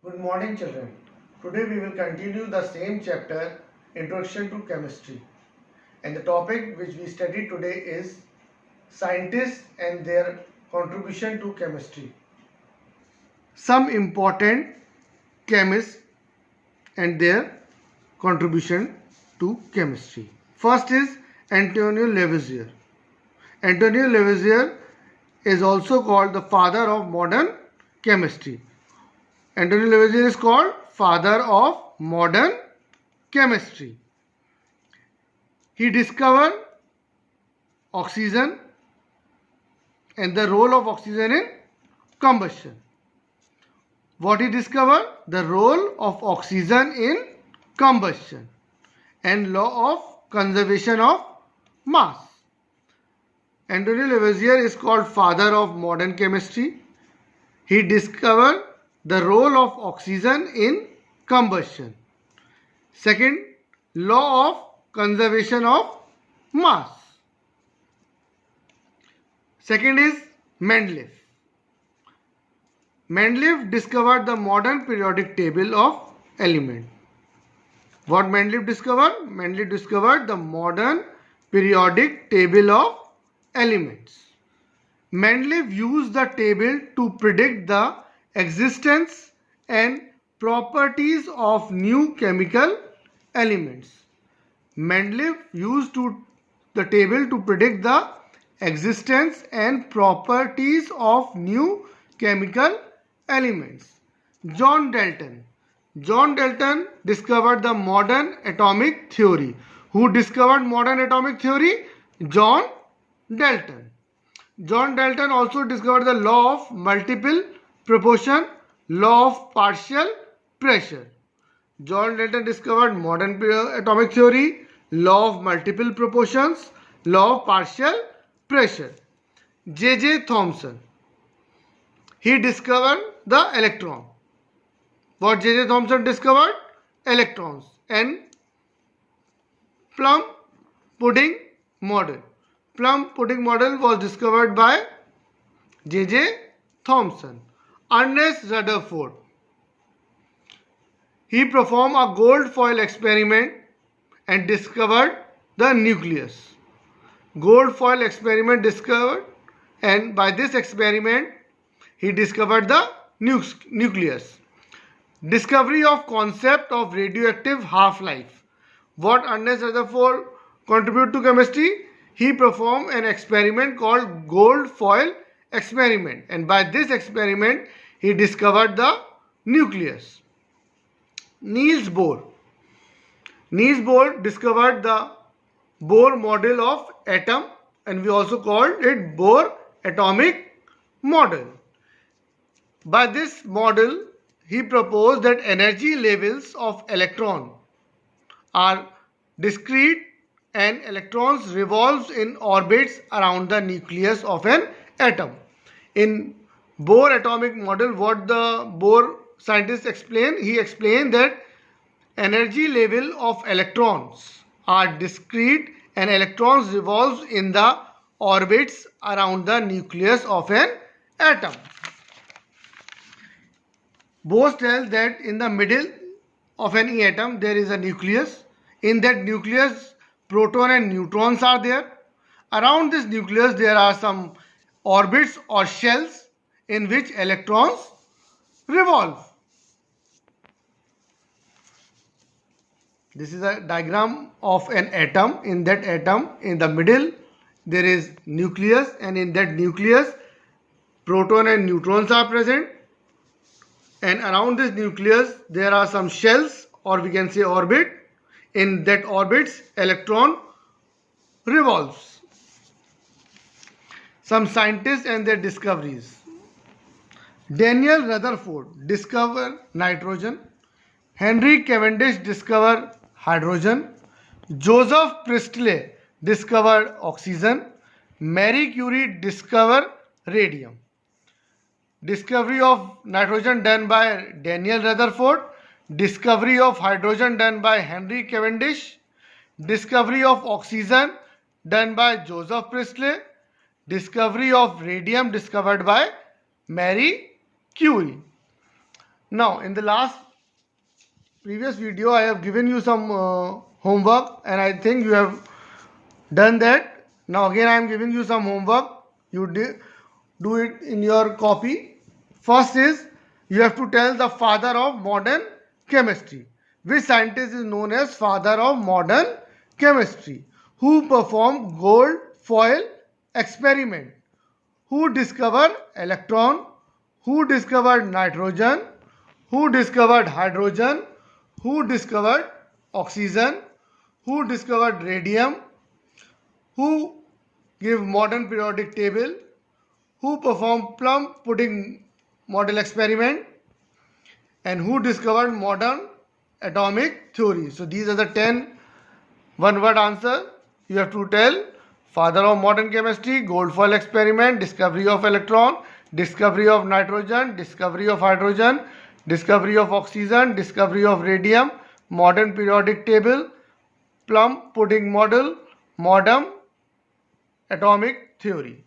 Good morning, children. Today we will continue the same chapter, Introduction to Chemistry. And the topic which we study today is scientists and their contribution to chemistry. Some important chemists and their contribution to chemistry. First is Antonio Lavoisier. Antonio Lavoisier is also called the father of modern chemistry. Antonio Lavoisier is called father of modern chemistry. He discovered oxygen and the role of oxygen in combustion. What he discovered? The role of oxygen in combustion and law of conservation of mass. Antonio Lavoisier is called father of modern chemistry. He discovered the role of oxygen in combustion. Second, law of conservation of mass. Second is Mendeleev. Mendeleev discovered the modern periodic table of elements. What Mendeleev discovered? Mendeleev discovered the modern periodic table of elements. Mendeleev used the table to predict the existence and properties of new chemical elements. Mendeleev used the table to predict the existence and properties of new chemical elements. John Dalton. John Dalton discovered the modern atomic theory. Who discovered modern atomic theory? John Dalton. John Dalton also discovered the law of multiple proportion, law of partial pressure. John Dalton discovered modern atomic theory, law of multiple proportions, law of partial pressure. J.J. Thomson. He discovered the electron. What J.J. Thomson discovered? Electrons and plum pudding model. Plum pudding model was discovered by J.J. Thomson. Ernest Rutherford. He performed a gold foil experiment and discovered the nucleus. Gold foil experiment discovered, and by this experiment he discovered the nucleus. Discovery of concept of radioactive half-life. What Ernest Rutherford contributed to chemistry? He performed an experiment called gold foil experiment, and by this experiment he discovered the nucleus. Niels Bohr. Niels Bohr discovered the Bohr model of atom, and we also called it Bohr atomic model. By this model he proposed that energy levels of electron are discrete and electrons revolve in orbits around the nucleus of an atom. In Bohr atomic model, what the Bohr scientists explained, he explained that energy level of electrons are discrete and electrons revolve in the orbits around the nucleus of an atom. Bohr tells that in the middle of any atom there is a nucleus. In that nucleus, proton and neutrons are there. Around this nucleus there are some orbits or shells in which electrons revolve. This is a diagram of an atom. In that atom, in the middle there is nucleus, and in that nucleus proton and neutrons are present, and around this nucleus there are some shells, or we can say orbit. In that orbits electron revolves. Some scientists and their discoveries. Daniel Rutherford discovered nitrogen. Henry Cavendish discovered hydrogen. Joseph Priestley discovered oxygen. Marie Curie discovered radium. Discovery of nitrogen done by Daniel Rutherford. Discovery of hydrogen done by Henry Cavendish. Discovery of oxygen done by Joseph Priestley. Discovery of radium discovered by Marie Curie. Now, in the previous video, I have given you some homework, and I think you have done that. Now again I am giving you some homework. You do it in your copy. First is, you have to tell the father of modern chemistry. Which scientist is known as father of modern chemistry? Who performed gold foil experiment? Who discovered electron? Who discovered nitrogen? Who discovered hydrogen? Who discovered oxygen? Who discovered radium? Who gave modern periodic table? Who performed plum pudding model experiment? And who discovered modern atomic theory? So these are the 10 one-word answer. You have to tell: father of modern chemistry, gold foil experiment, discovery of electron, discovery of nitrogen, discovery of hydrogen, discovery of oxygen, discovery of radium, modern periodic table, plum pudding model, modern atomic theory.